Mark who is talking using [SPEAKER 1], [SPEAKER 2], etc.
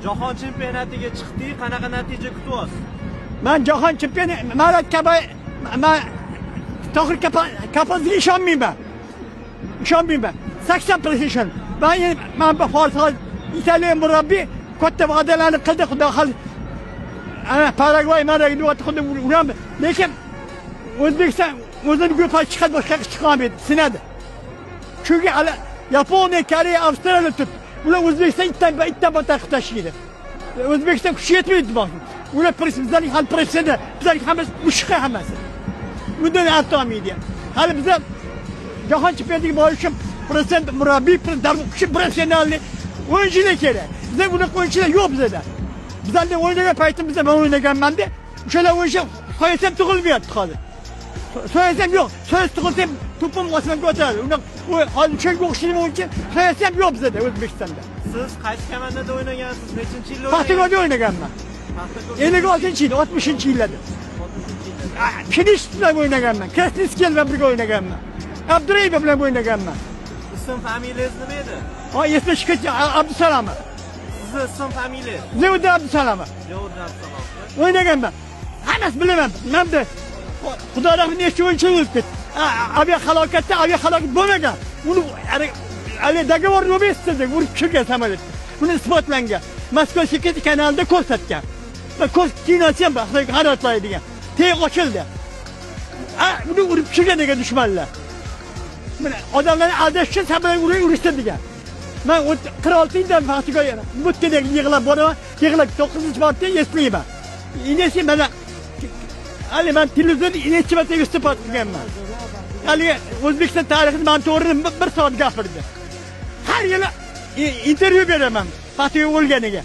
[SPEAKER 1] Jahon chempionatiga chiqdik, qanaqa natija kutyapsiz?
[SPEAKER 2] Ben Jahon chempioni Marat Kabay, ben Tohir Kapazga ishonmayman. İşonmayman. 80%. Ben bu Farsa İtalyan murabbiy katta va'dalarni qildi, xudo xol. Ana Paraguay maraga xuddi uraman. Lekin O'zbekiston o'zini guruhga chiqadi, boshqa chiqolmaydi, sinadi. Chunki Yaponiya, Koreya, Avstraliya tut. Ular O'zbekiston itdan battar tashlaydi. O'zbekiston kuchi yetmaydi bak. Ular bizlarning hal pressida, bizlarning hammasi mushqa hammasi. Bundan artamaydi. Hali bizlar Jahon chempionatiga borish uchun prezident murabbiy, kuchi professionalni o'yinchilar kerak. Bizda bunaqa o'yinchilar yo'q bizda. Bizlarning o'ynagan paytimizda men o'ynaganman-da, o'shalar o'yinchi so'yasam tug'ilmayapti hozir. So'yasam yo'q. So'yas tug'ilsam to'pim osmonga ko'taradi. Hozir chunki o'xshaydi o'yinchi so'yasam yo'q bizda O'zbekistonda.
[SPEAKER 1] Siz qaysi komandada o'ynagansiz? Nechinchi yil
[SPEAKER 2] Paxtakorda o'ynaganman. 56-yil, 60-yillarda. Kinish bilan o'ynaganman. Krasnoyarsk bilan birga o'ynaganman. Abdurayevov bilan o'ynaganman.
[SPEAKER 1] Ism familiyangiz nima edi?
[SPEAKER 2] Esda chiqdi Abdusalom.
[SPEAKER 1] Sizni ism familiyangiz?
[SPEAKER 2] Zevda Abdusalom.
[SPEAKER 1] Zevda Abdusalom.
[SPEAKER 2] O'ynaganman. Hammasi bilaman. Menimda Xudo rahmat nechta o'yinchi o'ldi. Aviahalokatda aviahalokat bo'lmagan. Uni hali dogovor nomestida urib tushirgan samolyot. Buni isbotlangan. Moskva sekret kanalida ko'rsatgan. Va kinosi ham harakatlaydigan. Teg ochildi. Uni urib tushirgan degan dushmanlar. Mana odamlarni aldash uchun samolyot urishdi degan. Men 46-yildan Paxtakorga butkadek yig'lab boraman. Yig'lab 9-marta eslayman. Inesi mana hali men televizorda necha marta vystupat qilganman. Hali O'zbekiston tarixini men to'g'ri bir soat gapirdi. Har yili intervyu beraman Paxtakorga o'lganiga.